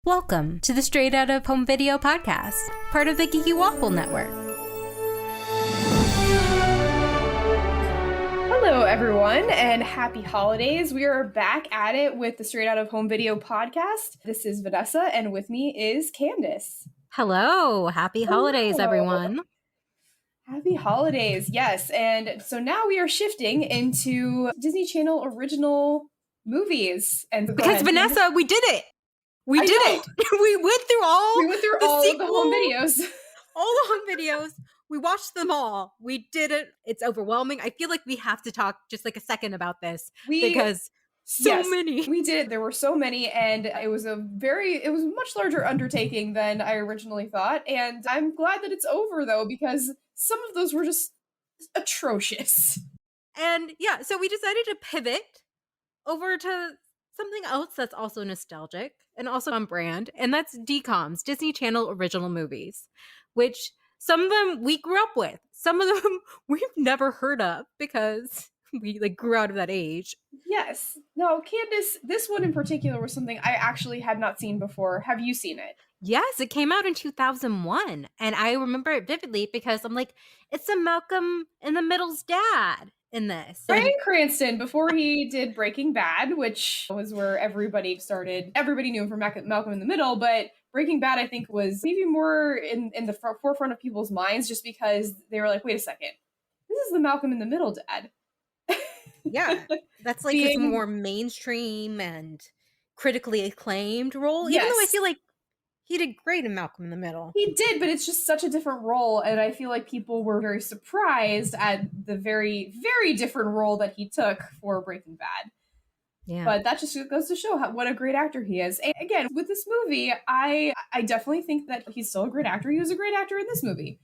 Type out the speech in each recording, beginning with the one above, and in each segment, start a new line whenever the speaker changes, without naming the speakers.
Welcome to the Straight Out of Home Video podcast, part of the Geeky Waffle Network.
Hello, everyone, and happy holidays. We are back at it with the Straight Out of Home Video podcast. This is Vanessa, and with me is Candace.
Hello. Happy holidays, everyone.
Happy holidays, yes. And so now we are shifting into Disney Channel original movies. And
because Vanessa, we did it. We did it. We went through all
of the home videos.
All the home videos. We watched them all. We did it. It's overwhelming. I feel like we have to talk just like a second about this because many.
We did. There were so many, and it was a much larger undertaking than I originally thought. And I'm glad that it's over though, because some of those were just atrocious.
And yeah, so we decided to pivot over to something else that's also nostalgic and also on brand, and that's DCOM's Disney Channel original movies, which some of them we grew up with. Some of them we've never heard of because we grew out of that age.
Yes. No, Candace, this one in particular was something I actually had not seen before. Have you seen it?
Yes, it came out in 2001, and I remember it vividly because I'm like, it's a Malcolm in the Middle's dad in this.
Bryan Cranston, before he did Breaking Bad, which was where everybody knew him from Malcolm in the Middle, but Breaking Bad, I think, was maybe more in the forefront of people's minds just because they were like, wait a second, this is the Malcolm in the Middle dad.
Yeah, that's like his more mainstream and critically acclaimed role, even though I feel like he did great in Malcolm in the Middle.
He did, but it's just such a different role, and I feel like people were very surprised at the very, very different role that he took for Breaking Bad. Yeah. But that just goes to show what a great actor he is. And again, with this movie, I definitely think that he's still a great actor. He was a great actor in this movie.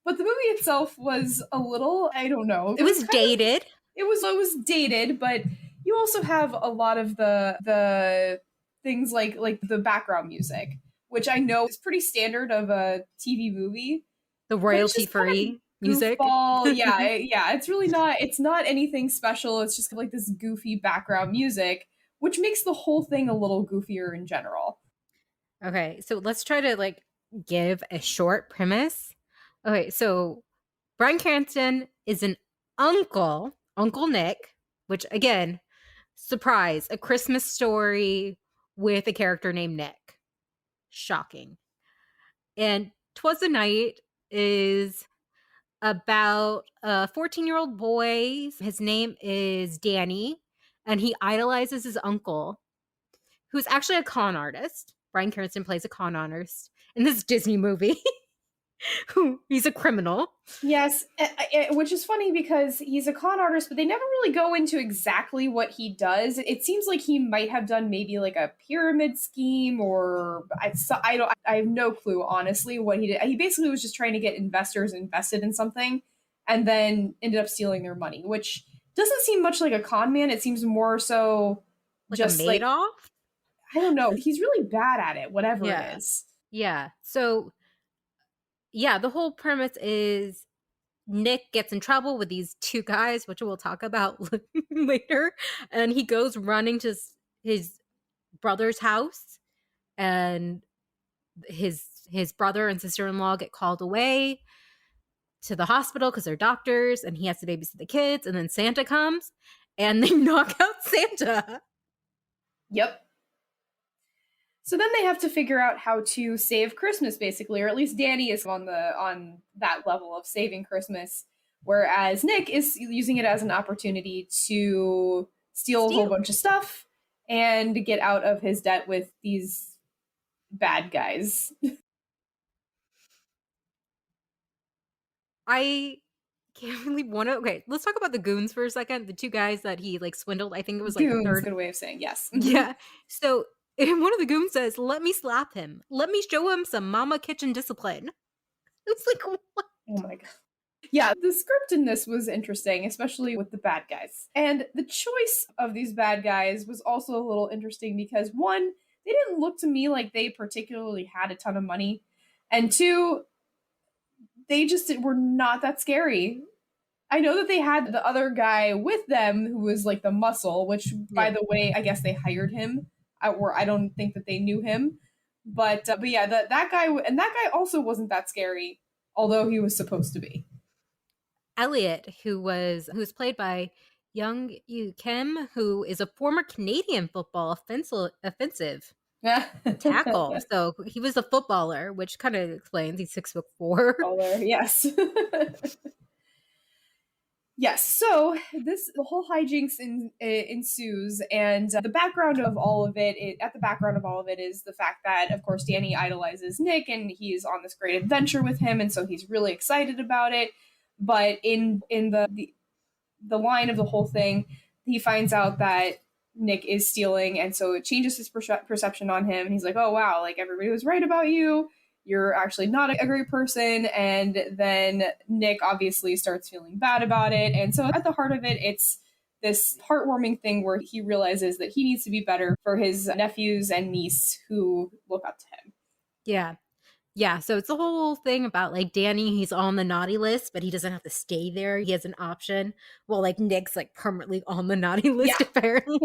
But the movie itself was a little, I don't know.
It was dated.
It was dated, but you also have a lot of the things like the background music, which I know is pretty standard of a TV movie.
The royalty-free music.
Yeah. It's really not. It's not anything special. It's just like this goofy background music, which makes the whole thing a little goofier in general.
Okay, so let's try to give a short premise. Okay, so Bryan Cranston is an Uncle Nick, which again, surprise, A Christmas Story with a character named Nick. Shocking. And Twas a Night is about a 14-year-old boy. His name is Danny, and he idolizes his uncle, who's actually a con artist. Bryan Cranston plays a con artist in this Disney movie. He's a criminal.
Yes, which is funny because he's a con artist, but they never really go into exactly what he does. It seems like he might have done maybe like a pyramid scheme, or I have no clue, honestly, what he did. He basically was just trying to get investors invested in something and then ended up stealing their money, which doesn't seem much like a con man. It seems more so
just like Madoff?
I don't know. He's really bad at it, whatever it is.
Yeah. So yeah, the whole premise is Nick gets in trouble with these two guys, which we'll talk about later, and he goes running to his brother's house, and his brother and sister-in-law get called away to the hospital because they're doctors, and he has to babysit the kids, and then Santa comes, and they knock out Santa.
Yep. So then they have to figure out how to save Christmas, basically, or at least Danny is on that level of saving Christmas, whereas Nick is using it as an opportunity to steal a whole bunch of stuff and get out of his debt with these bad guys.
I can't really want to. Okay, let's talk about the goons for a second. The two guys that he swindled. I think it was
goons,
the third.
Good way of saying yes.
Yeah. So. And one of the goons says, "Let me slap him. Let me show him some mama kitchen discipline." It's like, what?
Oh my God. Yeah, the script in this was interesting, especially with the bad guys. And the choice of these bad guys was also a little interesting because, one, they didn't look to me like they particularly had a ton of money. And two, they just were not that scary. I know that they had the other guy with them who was like the muscle, which, by the way, I guess they hired him. Or I don't think that they knew him, But yeah, that guy, and that guy also wasn't that scary, although he was supposed to be.
Elliot, who was played by Young Yu Kim, who is a former Canadian football offensive
Yeah.
tackle. So he was a footballer, which kind of explains he's 6'4".
Baller, yes. Yes, so the whole hijinks ensues, and the background of all of at the background of all of it is the fact that, of course, Danny idolizes Nick, and he's on this great adventure with him, and so he's really excited about it. But in the line of the whole thing, he finds out that Nick is stealing, and so it changes his perception on him, and he's like, "Oh wow, like everybody was right about you. You're actually not a great person." And then Nick obviously starts feeling bad about it, and so at the heart of it, it's this heartwarming thing where he realizes that he needs to be better for his nephews and niece who look up to him.
Yeah. Yeah, so it's the whole thing about like Danny, he's on the naughty list, but he doesn't have to stay there. He has an option. Well, like Nick's like permanently on the naughty list,
Yeah,
apparently.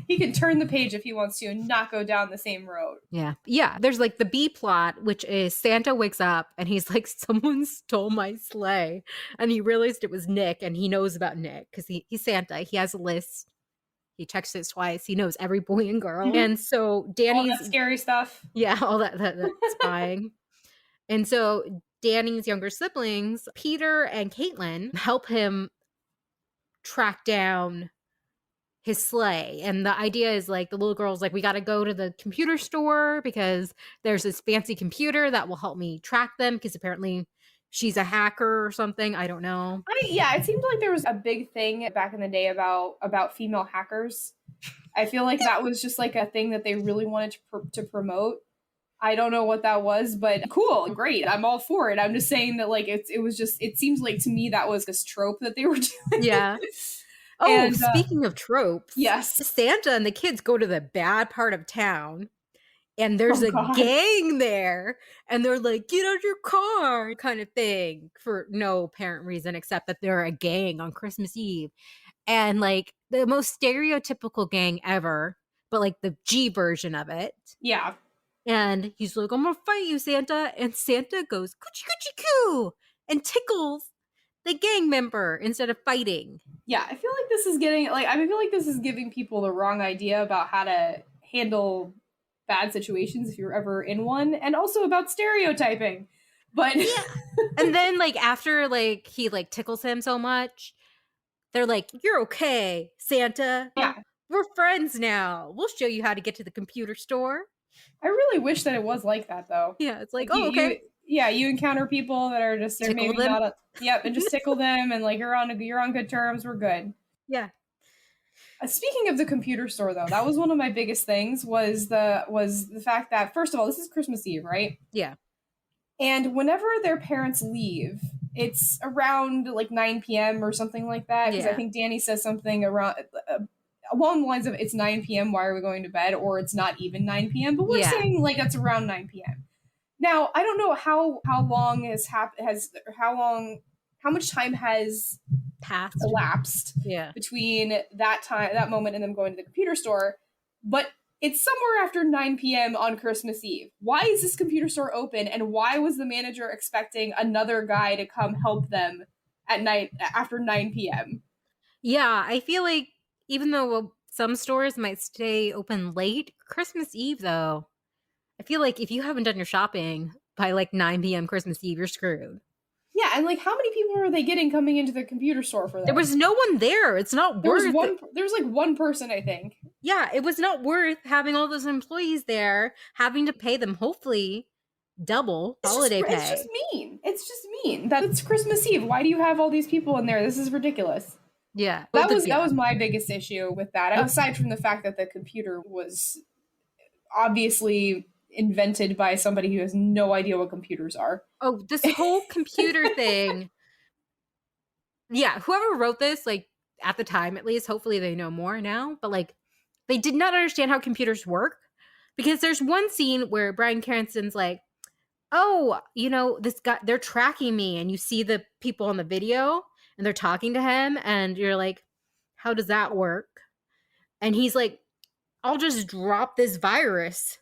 he can turn the page if he wants to and not go down the same road.
Yeah. Yeah. There's like the B plot, which is Santa wakes up and he's like, someone stole my sleigh. And he realized it was Nick, and he knows about Nick because he's Santa. He has a list. He checks it twice. He knows every boy and girl.
Mhm.
And so
All
Danny's,
that scary stuff.
yeah, all that spying. And so Danny's younger siblings, Peter and Caitlin, help him track down his sleigh. And the idea is like the little girl's like, we got to go to the computer store because there's this fancy computer that will help me track them, because apparently she's a hacker or something. I don't know.
Yeah, it seemed like there was a big thing back in the day about female hackers. I feel like that was just like a thing that they really wanted to promote. I don't know what that was, but cool, great. I'm all for it. I'm just saying that like it seems like to me that was this trope that they were doing.
Yeah. Oh, and, speaking of tropes,
yes,
Santa and the kids go to the bad part of town, and there's a gang there, and they're like, get out your car kind of thing, for no apparent reason except that they're a gang on Christmas Eve. And like the most stereotypical gang ever, but like the G version of it.
Yeah.
And he's like, I'm gonna fight you, Santa. And Santa goes, coochie coochie coo, and tickles the gang member instead of fighting.
Yeah, I feel like this is giving people the wrong idea about how to handle bad situations if you're ever in one, and also about stereotyping. But
yeah. And then like after like he like tickles him so much, they're like, you're okay, Santa.
Yeah.
We're friends now. We'll show you how to get to the computer store.
I really wish that it was like that though.
Yeah, it's like, oh, okay.
You encounter people that are just they're maybe not and just tickle them, and like you're on good terms, we're good.
Yeah.
Speaking of the computer store though, that was one of my biggest things was the fact that, first of all, this is Christmas Eve, right?
Yeah.
And whenever their parents leave, it's around like 9 p.m. or something like that, because I think Danny says something around along the lines of, it's 9 p.m., why are we going to bed? Or it's not even 9 p.m., but we're saying like it's around 9 p.m. Now, I don't know how long how much time has elapsed between that moment and them going to the computer store, but it's somewhere after 9 p.m. on Christmas Eve. Why is this computer store open, and why was the manager expecting another guy to come help them at night after 9 p.m.?
Yeah, I feel like even though some stores might stay open late, Christmas Eve, though, I feel like if you haven't done your shopping by like 9 p.m. Christmas Eve, you're screwed.
Yeah, and like how many people were they getting coming into the computer store for that?
There was no one there. It's not worth it.
There was like one person, I think.
Yeah, it was not worth having all those employees there, having to pay them hopefully double holiday pay.
It's just mean. It's just mean. That's Christmas Eve. Why do you have all these people in there? This is ridiculous.
Yeah.
That was my biggest issue with that. Aside from the fact that the computer was obviously invented by somebody who has no idea what computers are.
Oh, this whole computer thing. Yeah, whoever wrote this, like at the time at least, hopefully they know more now, but like they did not understand how computers work, because there's one scene where Bryan Cranston's like, oh, this guy, they're tracking me, and you see the people on the video and they're talking to him, and you're like, how does that work? And he's like, I'll just drop this virus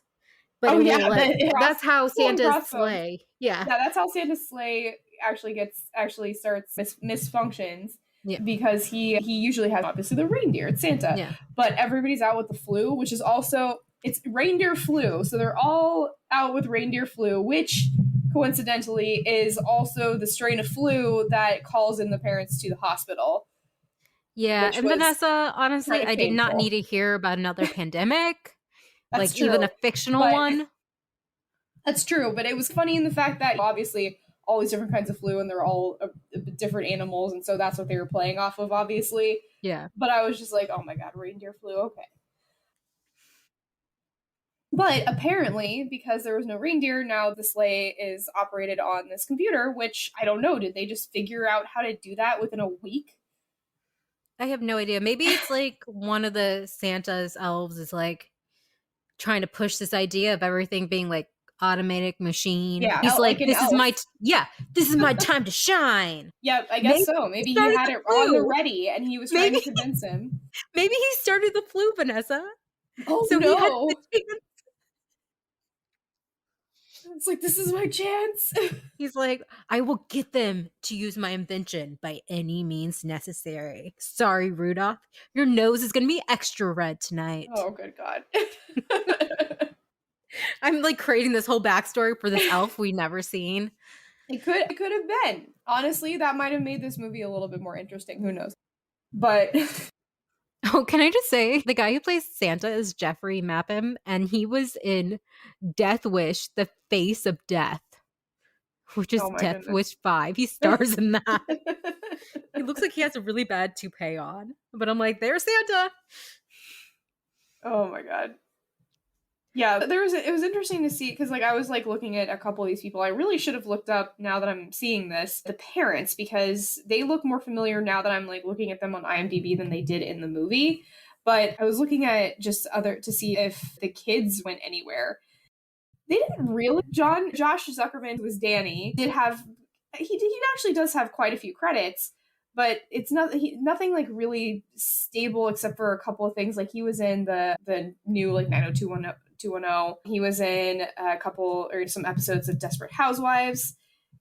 but
Oh
it
yeah,
will like that's how
skull and
Santa's
crossbones.
sleigh. Yeah.
Yeah, that's how Santa's sleigh actually starts misfunctions
Yeah.
because he usually has obviously the reindeer. It's Santa,
Yeah.
but everybody's out with the flu, which is also it's reindeer flu. So they're all out with reindeer flu, which coincidentally is also the strain of flu that calls in the parents to the hospital,
Yeah.
which
And
was
Vanessa, honestly,
kind of
I did not need
painful.
to hear about another pandemic,
That's
like even a
true,
fictional
but
one.
that's true. But it was funny in the fact that obviously all these different kinds of flu and they're all different animals, and so that's what they were playing off of, obviously.
Yeah.
But I was just like, oh my god, reindeer flu, okay. But apparently, because there was no reindeer, now the sleigh is operated on this computer, which I don't know. Did they just figure out how to do that within a week?
I have no idea. Maybe it's like one of the Santa's elves is like trying to push this idea of everything being like automatic machine.
Yeah,
He's
like
like,
an
this is
elf.
my yeah, this is my time to shine.
Yeah, I guess
Maybe
so.
he
Maybe he
started
had
the
it on the
flu.
ready and he was trying
Maybe
to convince him.
maybe he started the flu, Vanessa.
Oh
So he had the
no.
chance.
It's like, this is my chance.
He's like, I will get them to use my invention by any means necessary. Sorry, Rudolph. Your nose is gonna be extra red tonight.
Oh, good God.
I'm like creating this whole backstory for this elf we never seen.
It could have been. Honestly, that might have made this movie a little bit more interesting. Who knows? But
Oh, can I just say the guy who plays Santa is Jeffrey Mapham, and he was in Death Wish, The Face of Death, which is
oh my
Death
goodness.
Wish 5. He stars in that. He looks like he has a really bad toupee on, but I'm like, there's Santa.
Oh my God. Yeah, it was interesting to see because like I was like looking at a couple of these people. I really should have looked up now that I'm seeing this the parents because they look more familiar now that I'm like looking at them on IMDb than they did in the movie. But I was looking at just other to see if the kids went anywhere. They didn't really. Josh Zuckerman, who was Danny, did have he actually does have quite a few credits, but it's nothing like really stable except for a couple of things. Like he was in the new like 90210. He was in a couple or some episodes of Desperate Housewives,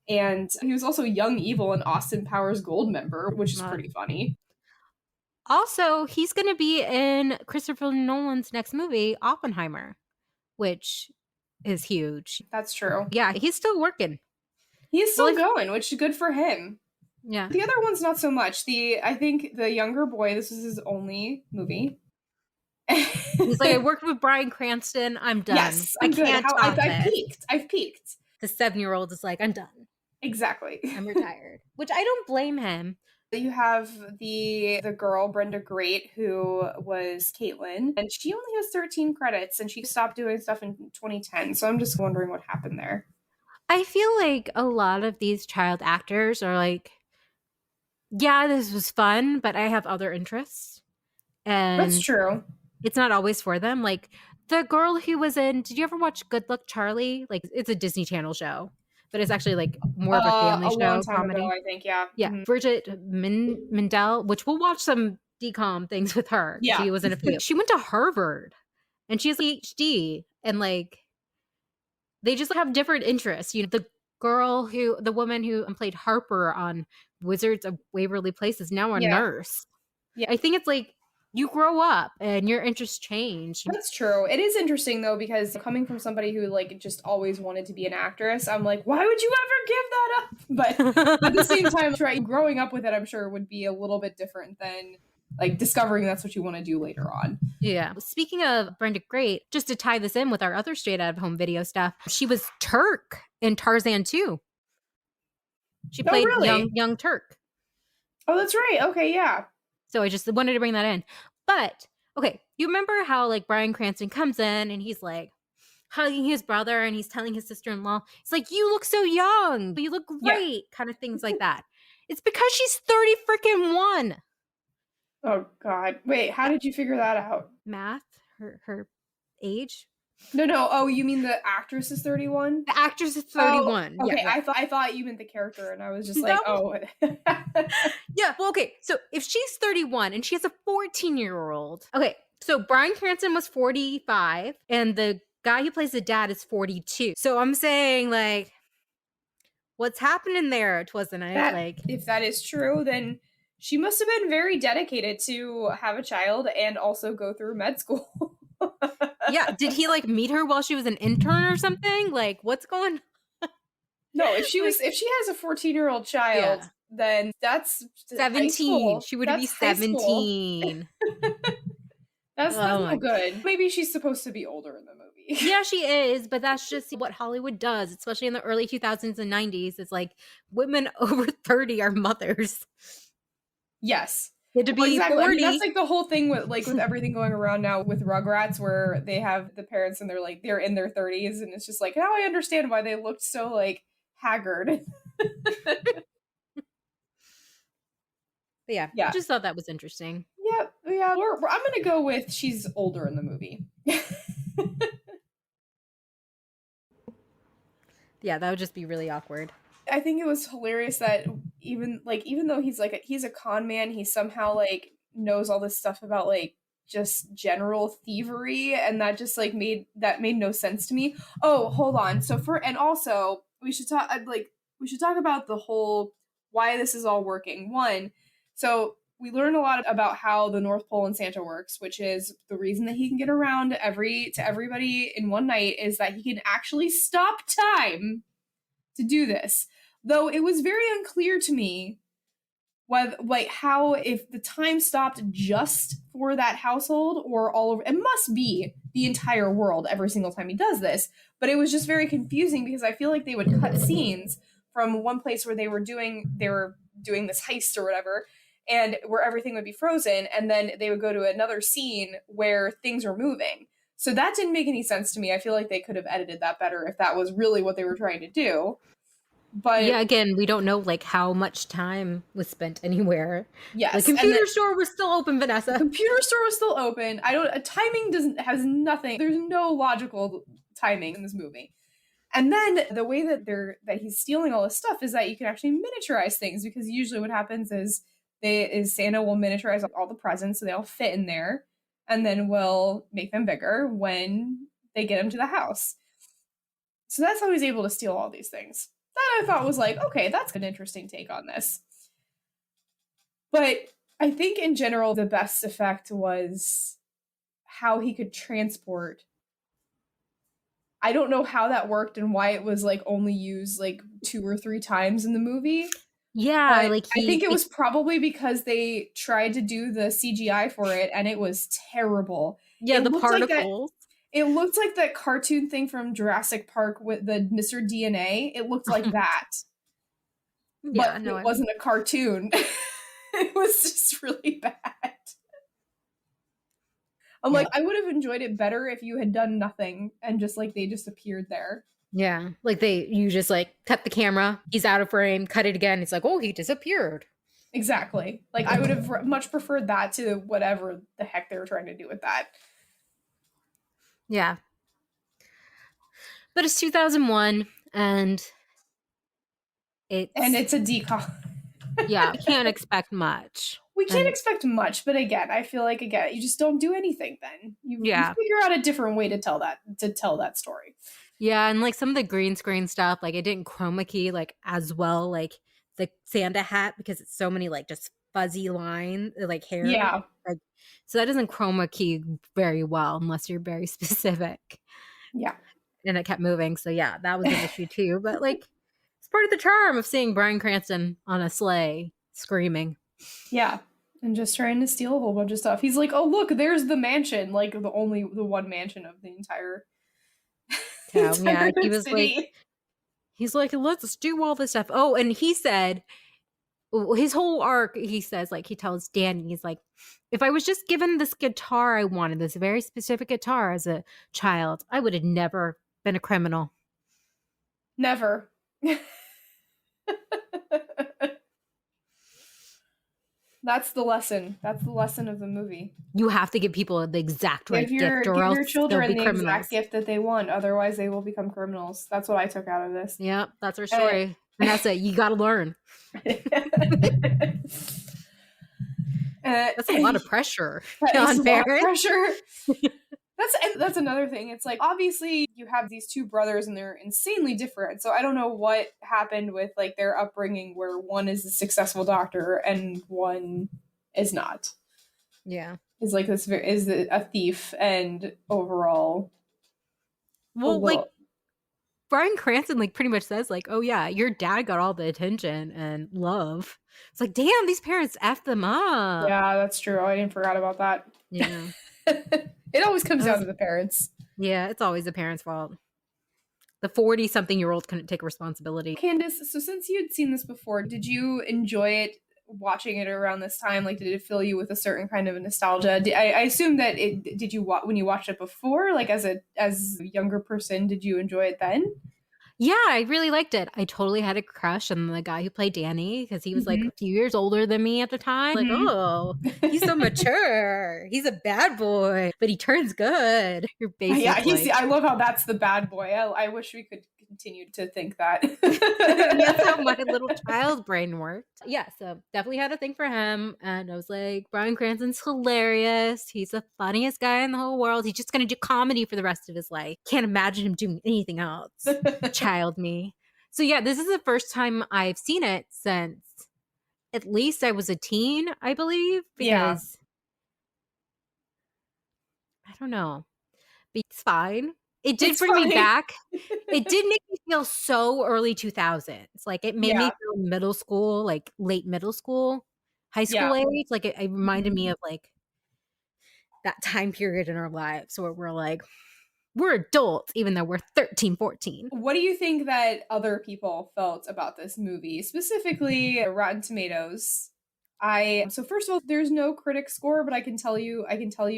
and he was also Young Evil in Austin Powers Goldmember, which is pretty funny.
Also, he's going to be in Christopher Nolan's next movie, Oppenheimer, which is huge.
That's true.
Yeah, he's still working.
He is still going, which is good for him.
Yeah.
The other one's not so much. I think the younger boy, this is his only movie.
He's like, I worked with Bryan Cranston. I'm done.
Yes,
I can't top it.
I've peaked.
The 7-year-old is like, I'm done.
Exactly.
I'm retired. Which I don't blame him.
You have the girl, Brenda Great, who was Caitlin, and she only has 13 credits, and she stopped doing stuff in 2010, so I'm just wondering what happened there.
I feel like a lot of these child actors are like, yeah, this was fun, but I have other interests. And
that's true.
It's not always for them. Like the girl who was in, did you ever watch Good Luck Charlie? Like it's a Disney Channel show, but it's actually like more of a family show,
long time
comedy.
ago, I think, yeah.
Yeah,
Mm-hmm.
Bridget Mindell, which we'll watch some DCOM things with her.
Yeah.
She was in a few. She went to Harvard and she has a PhD, and like they just have different interests. You know, the woman who played Harper on Wizards of Waverly Place is now a nurse. Yeah. I think it's like you grow up and your interests change.
That's true. It is interesting though, because coming from somebody who like just always wanted to be an actress, I'm like, why would you ever give that up? But at the same time, right, growing up with it, I'm sure would be a little bit different than like discovering that's what you want to do later on.
Yeah. Speaking of Brenda Great, just to tie this in with our other straight out of home video stuff, she was Turk in Tarzan 2. She played young Turk.
Oh, that's right. Okay, yeah.
So I just wanted to bring that in. But, okay, you remember how like Bryan Cranston comes in and he's like hugging his brother and he's telling his sister-in-law, it's like, you look so young, but you look great, kind of things like that. It's because she's 30 freaking 1.
Oh, God. Wait, how did you figure that out?
Math? Her age?
No. Oh, you mean the actress is 31?
The actress is 31.
Oh, okay,
yeah.
I thought you meant the character, and I was just like, oh.
Yeah, well, okay. So if she's 31 and she has a 14-year-old, okay. So Bryan Cranston was 45, and the guy who plays the dad is 42. So I'm saying, like, what's happening there, Twas the Night?
That
Like,
if that is true, then she must have been very dedicated to have a child and also go through med school.
yeah, did he like meet her while she was an intern or something? Like, what's going
No, if
like,
she has a 14-year-old child,
yeah.
then that's high
17.
school.
She would be
That's high school.
17.
That's
Oh
no
my.
good. Maybe she's supposed to be older in the movie.
Yeah, she is, but that's just what Hollywood does, especially in the early 2000s and 90s. It's like women over 30 are mothers.
Yes.
They had to
Well,
be
exactly. I mean, that's
40.
like the whole thing with everything going around now with Rugrats, where they have the parents and they're in their 30s, and it's just like now I understand why they looked so like haggard.
Yeah,
Yeah.
I just thought that was interesting.
Yeah. I'm gonna go with she's older in the movie.
Yeah, that would just be really awkward.
I think it was hilarious that even though he's a con man, he somehow like knows all this stuff about like just general thievery, and that just like made no sense to me. Oh, hold on. And also we should talk about the whole why this is all working. One, so we learn a lot about how the North Pole and Santa works, which is the reason that he can get around to everybody in one night is that he can actually stop time to do this. Though it was very unclear to me whether like how if the time stopped just for that household or all over. It must be the entire world every single time he does this, but it was just very confusing because I feel like they would cut scenes from one place where they were doing this heist or whatever, and where everything would be frozen, and then they would go to another scene where things are moving. So that didn't make any sense to me. I feel like they could have edited that better if that was really what they were trying to do. But
yeah, again, we don't know like how much time was spent anywhere.
yes,
the computer store was still open, Vanessa.
The computer store was still open. Timing has nothing. There's no logical timing in this movie. And then the way that he's stealing all this stuff is that you can actually miniaturize things, because usually what happens is Santa will miniaturize all the presents so they all fit in there, and then will make them bigger when they get them to the house. So that's how he's able to steal all these things. That I thought was like, okay, that's an interesting take on this. But I think in general, the best effect was how he could transport. I don't know how that worked and why it was like only used like 2 or 3 times in the movie.
Yeah,
But
like
I think it was probably because they tried to do the CGI for it and it was terrible.
Yeah, the particles.
It looked like that cartoon thing from Jurassic Park with the Mr. DNA. It looked like that.
Yeah,
but
no,
it wasn't a cartoon. It was just really bad. I'm like, I would have enjoyed it better if you had done nothing and just like they just appeared there.
Yeah, like you just like cut the camera, he's out of frame, cut it again. It's like, oh, he disappeared.
Exactly. Like I would have much preferred that to whatever the heck they were trying to do with that.
Yeah. But it's 2001 and
it's a DCOM.
Yeah, we can't expect much.
We can't expect much, but again, I feel like you just don't do anything then. You figure out a different way to tell that story.
Yeah, and like some of the green screen stuff, like it didn't chroma key like as well, like the Santa hat, because it's so many like just fuzzy lines, like hair.
Yeah.
Like, so that doesn't chroma key very well unless you're very specific.
Yeah.
And it kept moving. So yeah, that was an issue too. But like it's part of the charm of seeing Bryan Cranston on a sleigh screaming.
Yeah. And just trying to steal a whole bunch of stuff. He's like, oh look, there's the mansion, like the one mansion of the entire
town. Yeah, he was
city.
he's like, let's do all this stuff. Oh, and he said his whole arc, he says, like he tells Danny, he's like, if I was just given this guitar I wanted, this very specific guitar as a child, I would have never been a criminal.
Never. That's the lesson. That's the lesson of the movie.
You have to give people the exact right gift, or else
give your children
they'll be
the
criminals.
exact gift that they want. Otherwise, they will become criminals. That's what I took out of this.
Yep, that's our story. And that's it. You got to learn. That's a lot of pressure on parents.
That's another thing. It's like obviously you have these two brothers and they're insanely different. So I don't know what happened with like their upbringing where one is a successful doctor and one is not.
Yeah.
Is like this is a thief and overall a
Well, like
little.
Bryan Cranston like pretty much says like, "Oh yeah, your dad got all the attention and love." It's like, damn, these parents f them up.
Yeah, that's true. I didn't forgot about that.
Yeah.
It always comes
I
down
was,
to the parents.
yeah, it's always the parents' fault. The 40-something-year-old couldn't take responsibility.
Candace, so since you'd seen this before, did you enjoy it watching it around this time? Like, did it fill you with a certain kind of nostalgia? I assume that it did. You when you watched it before, like as a younger person, did you enjoy it then?
Yeah, I really liked it. I totally had a crush on the guy who played Danny because he was like
Mm-hmm.
a few years older than me at the time. Like, oh, he's so mature. He's a bad boy, but he turns good. Your
Yeah,
basic
he's.
like
I love how that's the bad boy. I wish we could continue to think that.
that's how my little child brain worked. Yeah, so definitely had a thing for him. And I was like, Bryan Cranston's hilarious. He's the funniest guy in the whole world. He's just going to do comedy for the rest of his life. Can't imagine him doing anything else. Child me. So, yeah, this is the first time I've seen it since at least I was a teen, I believe,
Yeah,
because I don't know. But it's fine. It did
it's
bring me
fine.
back. It did make me feel so early 2000s. Like, it made me
Yeah,
feel middle school, like, late middle school, high
yeah.
school age. Like, it reminded
Mhm.
me of, like, that time period in our lives where we're like, we're adults even though we're 13, 14.
What do you think that other people felt about this movie, specifically Rotten Tomatoes? I so first of all, there's no critic score, but I can tell you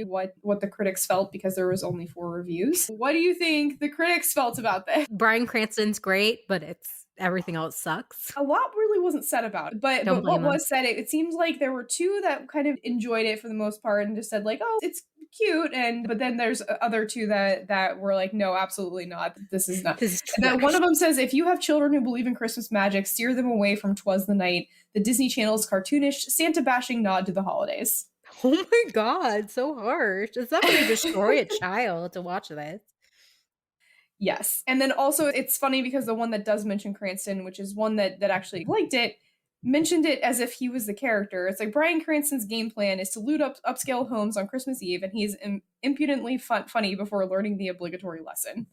what the critics felt because there was only 4 reviews. What do you think the critics felt about this?
Bryan Cranston's great, but it's everything else sucks.
A lot really wasn't said about it, but
Don't
what
blame him.
was said, it seems like there were two that kind of enjoyed it for the most part and just said like, oh, it's cute, and but then there's other two that were like, no, absolutely not. This is not.
This is
That one
trash.
of them says, if you have children who believe in Christmas magic, steer them away from Twas the Night, the Disney Channel's cartoonish, Santa bashing nod to the holidays.
Oh my god, so harsh. It's not gonna destroy a child to watch this.
Yes. And then also it's funny because the one that does mention Cranston, which is one that actually liked it, mentioned it as if he was the character. It's like Bryan Cranston's game plan is to loot up upscale homes on Christmas Eve, and he's impudently funny before learning the obligatory lesson.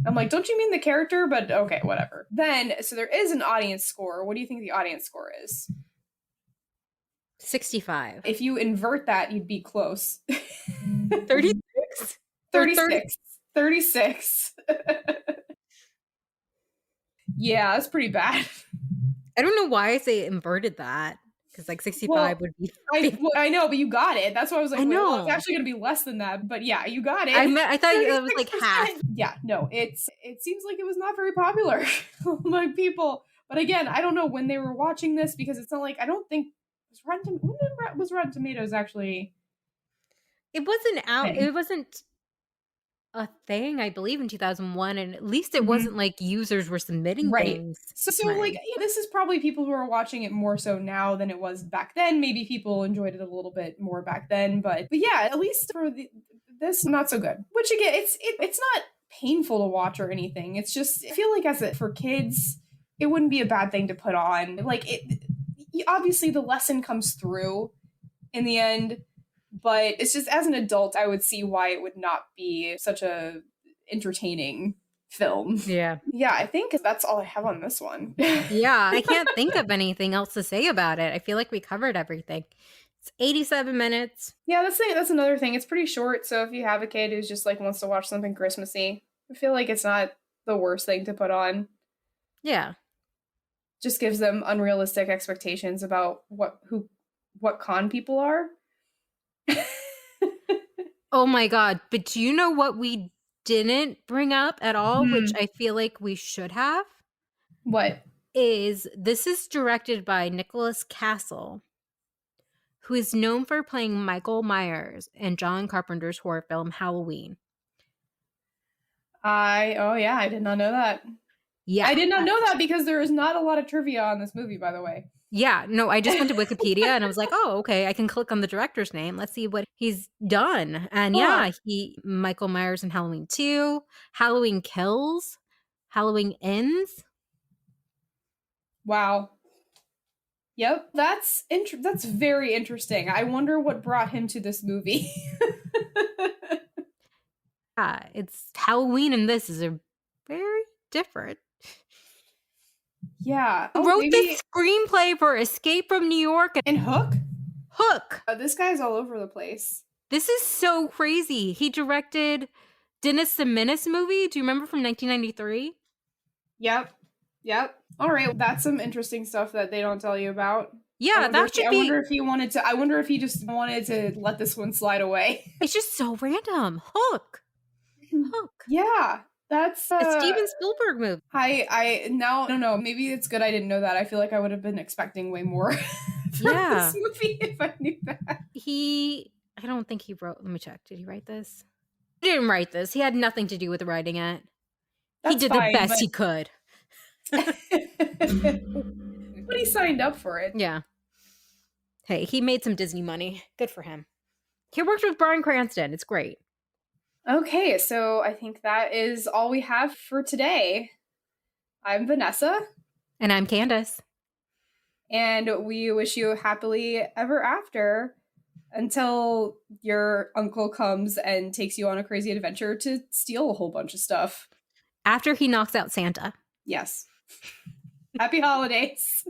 I'm like, don't you mean the character? But okay, whatever. Then, so there is an audience score. What do you think the audience score is?
65.
If you invert that, you'd be close.
36? Or 30?
36. 36. Yeah, that's pretty bad.
I don't know why I say inverted that, because like 65
Well,
would be
I know, but you got it. That's why I was like,
I
wait, well, it's
know.
actually going to be less than that. But yeah, you got
I
it.
meant I thought it was like half.
36%. Yeah, no, it seems like it was not very popular among people. But again, I don't know when they were watching this because it's not like I don't think was Rotten Tomatoes actually
It wasn't out
thing.
it wasn't a thing, I believe, in 2001, and at least it
Mhm.
wasn't like users were submitting
Right.
things
So like
when
yeah, this is probably people who are watching it more so now than it was back then. Maybe people enjoyed it a little bit more back then, but yeah, at least for this not so good. Which again, it's not painful to watch or anything. It's just I feel like for kids, it wouldn't be a bad thing to put on. Like obviously the lesson comes through in the end, but it's just as an adult, I would see why it would not be such a entertaining film.
yeah.
Yeah, I think that's all I have on this one.
Yeah, I can't think of anything else to say about it. I feel like we covered everything. It's 87 minutes.
Yeah, that's another thing. It's pretty short, so if you have a kid who's just like wants to watch something Christmassy, I feel like it's not the worst thing to put on.
Yeah.
Just gives them unrealistic expectations about what con people are.
Oh my god, but do you know what we didn't bring up at all, which
Hmm.
I feel like we should have?
What?
This is directed by Nicholas Castle, who is known for playing Michael Myers in John Carpenter's horror film Halloween.
Oh yeah, I did not know that.
Yeah.
I did not know that because there is not a lot of trivia on this movie, by the way.
Yeah, no, I just went to Wikipedia and I was like, "Oh, okay, I can click on the director's name. Let's see what he's done." And
Huh.
yeah, Michael Myers in Halloween 2, Halloween Kills, Halloween Ends.
Wow. Yep, that's very interesting. I wonder what brought him to this movie.
Yeah, it's Halloween and this is a very different.
Yeah.
He
Oh,
wrote
maybe.
this screenplay for Escape from New York and
And Hook?
Hook.
This guy's all over the place.
This is so crazy. He directed Dennis the Menace movie. Do you remember from 1993?
Yep. Yep. All right. That's some interesting stuff that they don't tell you about.
Yeah, that should
I
be.
wonder if he wanted to. I wonder if he just wanted to let this one slide away.
It's just so random. Hook. Hook.
Yeah, that's
A Steven Spielberg movie.
I now I don't know. Maybe it's good I didn't know that. I feel like I would have been expecting way more from this movie if I knew that.
I don't think he wrote. Let me check. Did he write this? He didn't write this. He had nothing to do with writing it.
That's
he did
fine,
the best he could.
But he signed up for it.
Yeah. Hey, he made some Disney money. Good for him. He worked with Bryan Cranston. It's great.
Okay, so I think that is all we have for today. I'm Vanessa.
And I'm Candace.
And we wish you happily ever after until your uncle comes and takes you on a crazy adventure to steal a whole bunch of stuff.
After he knocks out Santa.
Yes. Happy holidays.